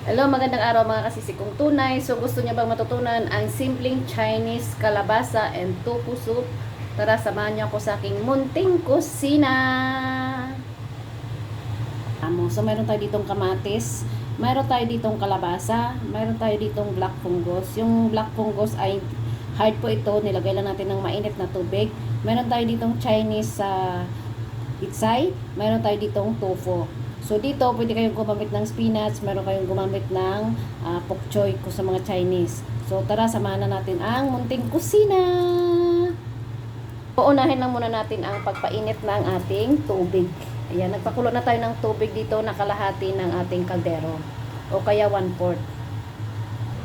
Hello, magandang araw mga kasisikong tunay. So gusto niya bang matutunan ang simpleng Chinese kalabasa and tofu soup? Tara, samahan niyo ako sa aking munting kusina. So mayroon tayo ditong kamatis, mayroon tayo ditong kalabasa, mayroon tayo ditong black fungus. Yung black fungus ay hard po ito, nilagay lang natin ng mainit na tubig. Mayroon tayo ditong Chinese itsay, mayroon tayo ditong tofu. So dito, pwede kayong gumamit ng spinach, meron kayong gumamit ng pok choy ko sa mga Chinese. So tara, samahan na natin ang munting kusina. Uunahin lang muna natin ang pagpainit ng ating tubig. Ayan, nagpakulo na tayo ng tubig dito na kalahati ng ating kaldero. O kaya 1/4.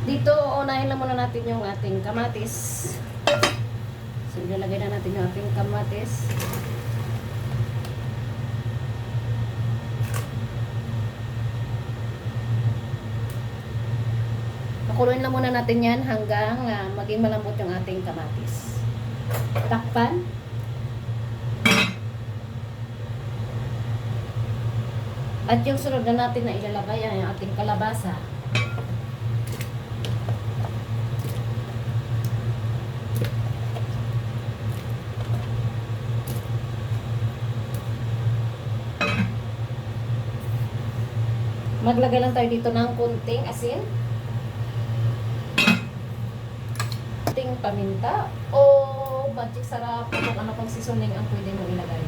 Dito, uunahin lang muna natin yung ating kamatis. So ilalagay na natin yung ating kamatis. Pakuluin lang muna natin yan hanggang maging malambot yung ating kamatis. Takpan. At yung sunod na natin na ilalagay ay ang ating kalabasa. Maglagay lang tayo dito ng kunting asin. Paminta o magic sarap kung ano pang seasoning ang pwede mo ilagay.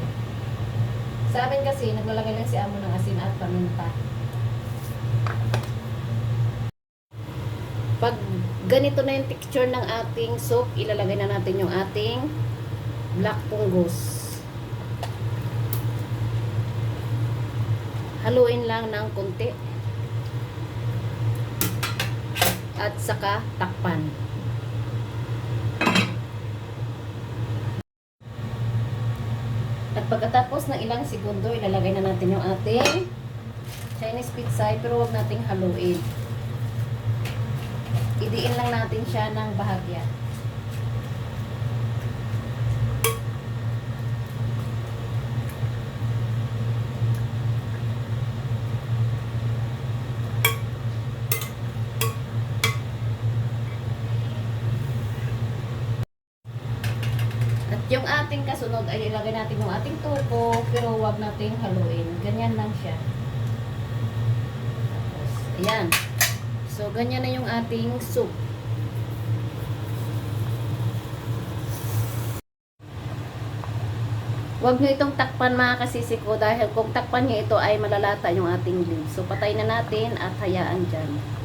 Sa amin kasi naglalagay lang si amo ng asin at paminta. Pag ganito na yung texture ng ating soup, ilalagay na natin yung ating black fungus. Haluin lang ng konti at saka takpan. At pagkatapos ng ilang segundo, ilalagay na natin yung ating Chinese pizza, pero huwag nating haluin. Idiin lang natin siya ng bahagya. At yung ating kasunod ay ilagay natin yung ating tuko, pero huwag nating haluin. Ganyan lang siya. Tapos, ayan. So, ganyan na yung ating soup. Huwag nyo itong takpan mga kasisiko dahil kung takpan nyo ito ay malalata yung ating lid. So, patay na natin at hayaan dyan.